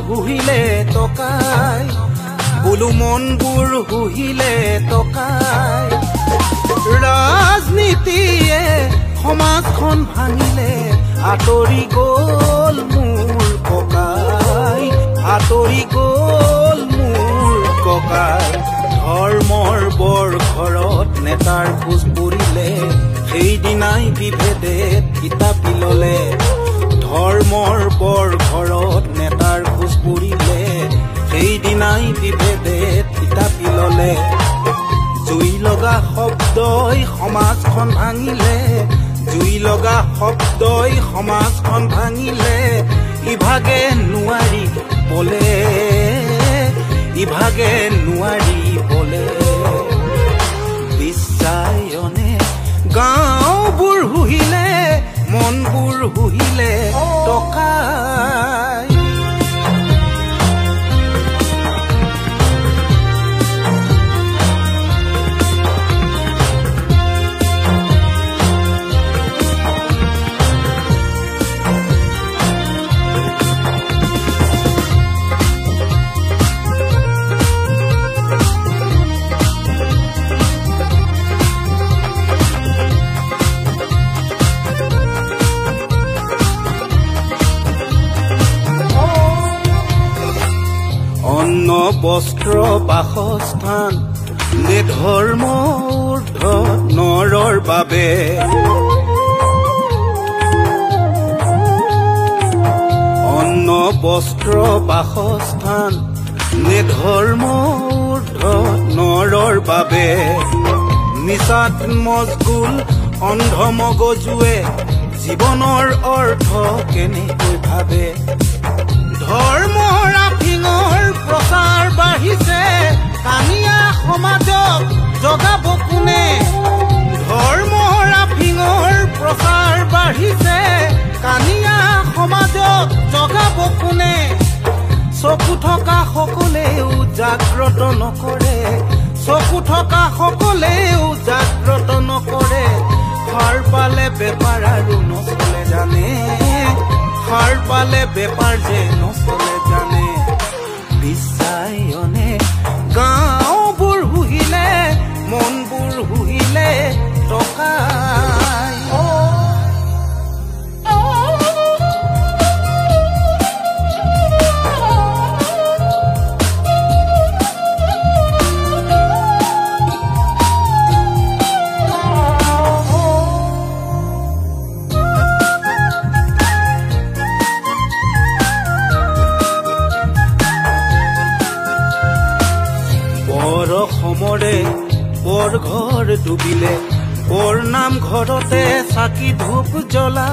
হুহিলে টকাই বোলো মনবোৰ হুহিলে টকাই ৰাজনীতিয়ে সমাজখন ভাঙিলে আঁতৰি গ'ল মোৰ ককাই আঁতৰি গ'ল মোৰ ককাই ধৰ্মৰ বৰ ঘৰত নেতাৰ খোজ পৰিলে সেইদিনাই বিভেদে কিতাপি ললে ধৰ্মৰ বৰ ঘৰত নেতাৰ খোজ পৰিলে সেইদিনাই বিভেদে কিতাপি ললে জুই লগা শব্দই সমাজখন ভাঙিলে জুই লগা শব্দই সমাজখন ভাঙিলে ইভাগে নোৱাৰি বলে ইভাগে নোৱাৰি বলে বিশ্বায়নে গাঁওবোৰ হুহিলে মনবোৰ হুহিলে টকাই অন্ন বস্ত্ৰ বাসস্থান নিধৰ্ম ঊৰ্ধ নৰৰ বাবে অন্ন বস্ত্ৰ বাসস্থান নিধৰ্ম ঊৰ্ধ নৰৰ বাবে নিচাত মজগুল অন্ধ মগজুৱে জীৱনৰ অৰ্থ কেনেকৈ ভাবে ধৰ্মৰ আফিঙৰ প্ৰচাৰ বাঢ়িছে কানিয়া সমাজক জগাব কোনে ধৰ্মৰ আফিঙৰ প্ৰচাৰ বাঢ়িছে কানিয়া সমাজক জগাব কোনে চকু থকা সকলেও জাগ্ৰত নকৰে চকু থকা সকলেও জাগ্ৰত নকৰে সাৰ পালে বেপাৰ আৰু নচলে জানে সাৰ পালে বেপাৰ যে নচলে জানে বিশ্বায়নে গাঁওবোৰ হুহিলে মনবোৰ হুহিলে টকাই সমৰে বৰ ঘৰ ডুবিলে বৰ নাম ঘৰতে চাকি ধূপ জ্বলা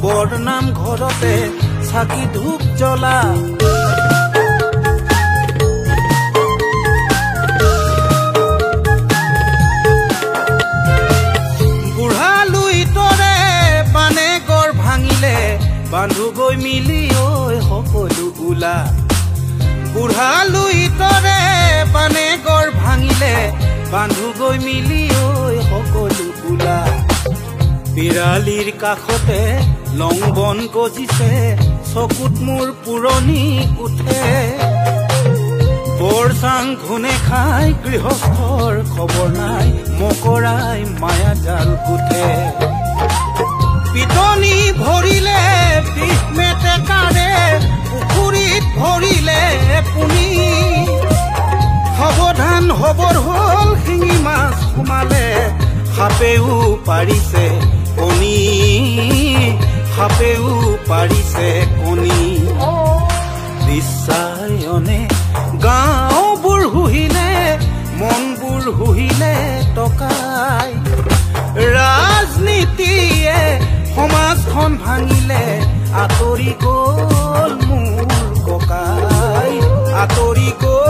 বৰ নাম ঘৰতে চাকি ধূপ জ্বলা বুঢ়ালুই তৰে বানে গড় ভাঙিলে বান্ধু গৈ মিলি ঐ সকলো ওলা বুঢ়ালুই তৰে বানে গড় ভাঙিলে বান্ধু গৈ মিলি ঐ সকলো ওলা বিৰালিৰ কাষতে লং বন গজিছে চকুত মোৰ পুৰণি উঠে বৰ চাং ঘুনে খাই গৃহস্থৰ খবৰ নাই মকৰাই মায়া জাল গুঠে পিটনি ভৰিলে বিষ মেটেকাৰে পুখুৰীত ভৰিলে পুনি সাৱধান হবৰ হ'ল শিঙি মাছ সোমালে সাপেও পাৰিছে কণী সাপেও পাৰিছে কণী বিশ্বায়নে গাঁওবোৰ হুহিলে মনবোৰ হুহিলে টকাই ৰাজনীতিয়ে সমাজখন ভাঙিলে আঁতৰি গ'ল মোৰ ককাই আঁতৰি গ'ল